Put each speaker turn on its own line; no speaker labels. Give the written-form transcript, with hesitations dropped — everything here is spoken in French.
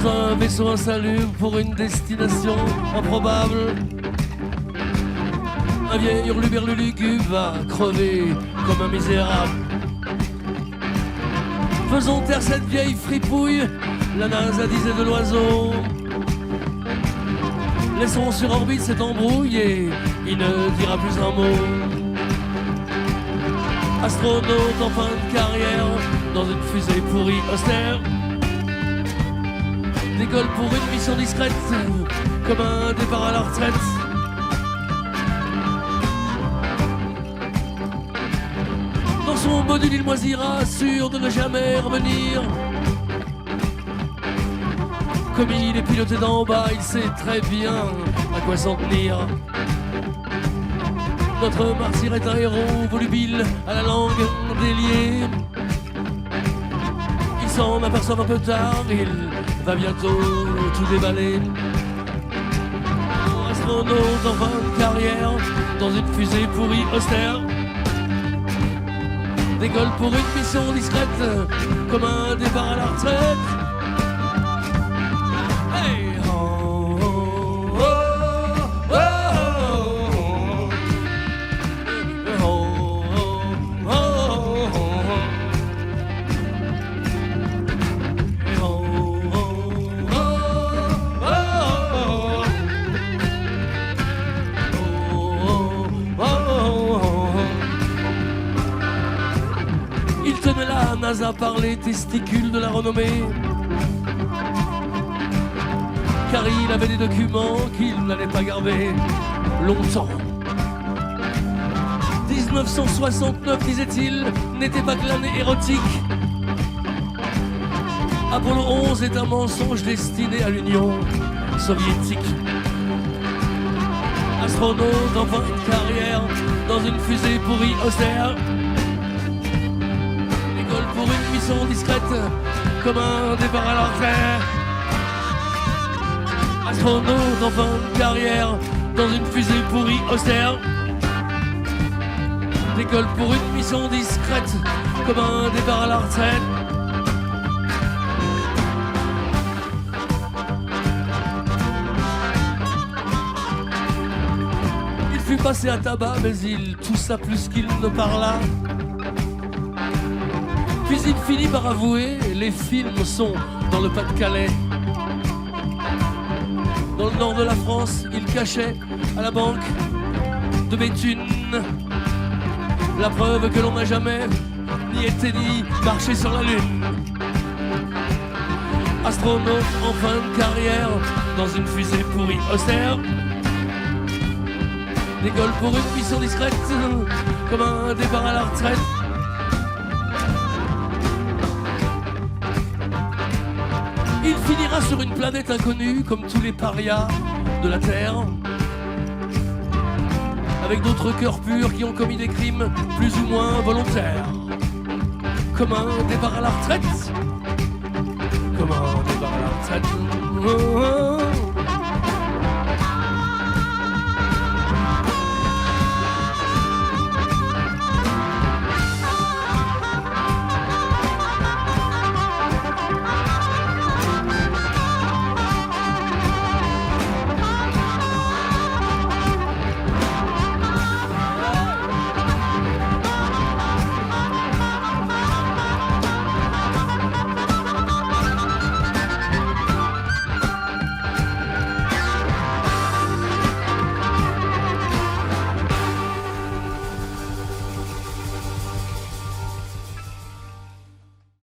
dans un vaisseau insalubre pour une destination improbable. Un vieil hurluberlu lugubre va crever comme un misérable. Faisons taire cette vieille fripouille, la NASA disait de l'oiseau. Laissons sur orbite cette embrouille et il ne dira plus un mot. Astronaute en fin de carrière, dans une fusée pourrie austère. Décolle pour une mission discrète, comme un départ à la retraite. Dans son module il moisira, sûr de ne jamais revenir. Comme il est piloté d'en bas, il sait très bien à quoi s'en tenir. Notre martyr est un héros volubile, à la langue déliée. Il s'en aperçoit un peu tard, il va bientôt tout déballer. Astronaute en fin de carrière, dans une fusée pourrie austère. Décolle pour une mission discrète, comme un départ à la retraite. Hey, oh, oh, oh, oh, oh, oh, oh, il tenait la NASA par les testicules de la renommée, car il avait des documents qu'il n'allait pas garder longtemps. 1969, disait-il, n'était pas que l'année érotique. Apollo 11 est un mensonge destiné à l'Union soviétique. Astronaute en fin de carrière, dans une fusée pourrie austère. Décolle pour une mission discrète, comme un départ à la retraite. Astronaute en fin de carrière, dans une fusée pourrie austère. Décolle pour une mission discrète, comme un départ à la retraite. Il fut passé à tabac, mais il toussa plus qu'il ne parla. Puis il finit par avouer, les films sont dans le Pas-de-Calais. Dans le nord de la France, il cachait à la banque de Béthune la preuve que l'on n'a jamais ni été ni marché sur la lune. Astronaute en fin de carrière, dans une fusée pourrie austère. Décolle pour une mission discrète, comme un départ à la retraite. Il finira sur une planète inconnue, comme tous les parias de la Terre, avec d'autres cœurs purs qui ont commis des crimes plus ou moins volontaires. Comme un départ à la retraite. Comme un départ à la retraite.